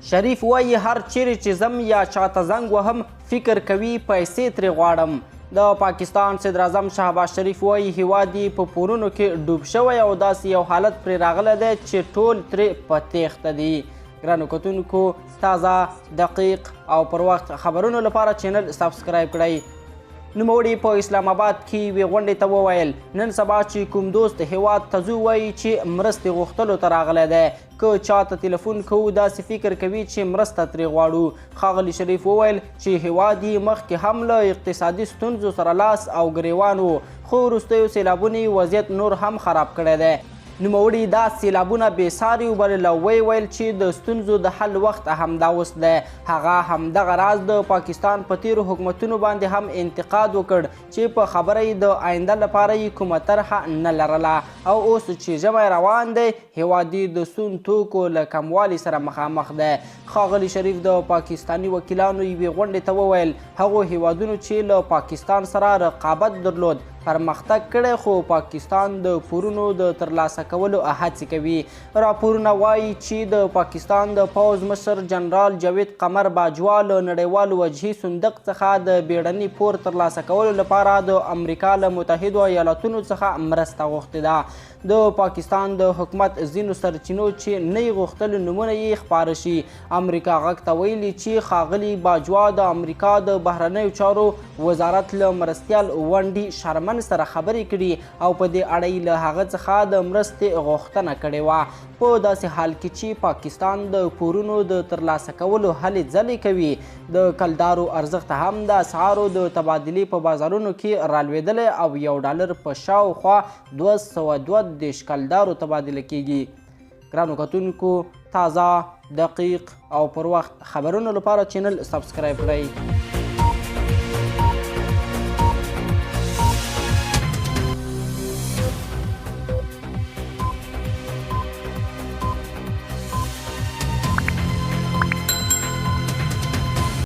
شریف وایي هر چیرې چې ځم یا چاته زنګ وهم فکر کوي پیسې ترې غواړم. د پاکستان صدر اعظم شهباز شریف وایي هیواد یې په پورونو کې ډوب شوی او داسې یو حالت پرې راغلی دی چې ټول ترې په تیښته دي. ګرانو کتونکو تازه دقیق او پر وخت خبرونو لپاره چینل سبسکرایب کړئ. نوموړي په اسلام آباد کې یوې غونډې ته وویل نن سبا چې کوم دوست هیواد ته ځو وایي چې مرستې غوښتلو ته راغلی دی، که چاته تلیفون کوو داسې فکر کوي چې مرسته ترې غواړو. ښاغلي شریف وویل چې هیواد یې مخکې هم له اقتصادي ستونزو سره لاس او ګریوان و، خو وروستیو سیلابونو وضعیت نور هم خراب کړی دی. نوموړي دا سیلابونه بېساري وبلل او ویل چې د ستونزو د حل وخت همدا اوس دی. هغه همدغه راز د پاکستان په تیرو حکومتونو باندې هم انتقاد وکړ چې په خبره یې د آینده لپاره یې کومه طرحه نه لرله او اوس چې ژمی روان دی هیواد یې د سون توکو له کموالي سره مخامخ دی. ښاغلي شریف د پاکستاني وکیلانو یوې غونډې ته وویل هغو هیوادونو چې له پاکستان سره رقابت درلود پرمختګ کړی خو پاکستان د پورونو د ترلاسه کولو هڅې کوي. راپورونه وایي چې د پاکستان د پوځ مشر جنرال جاوید قمر باجوا له نړیوال وجهي صندوق څخه د بیړني پور ترلاسه کولو لپاره د امریکا له متحدو ایالاتونو څخه مرسته غوښتې ده. د پاکستان د حکومت ځینو سرچینو چې نه یې غوښتل نومونه یې خپاره شي. امریکا غږ ته ویلي چې ښاغلي باجوا د امریکا د بهرنیو چارو وزارت له مرستیال ونډي شرمن سره خبرې کړي او په دې اړه یې له هغه څخه د مرستې غوښتنه کړې وه. په داسې حال کې چې پاکستان د پورونو د ترلاسه کولو هلې ځلې کوي د کلدارو ارزښت هم د اسعارو د تبادلې په بازارونو کې رالوېدلی او $1 په شاوخوا 232 کلدارو تبادله کیږي. ګرانو کتونکو تازه دقیق او پر وخت خبرونو لپاره چینل سبسکرایب کړئ.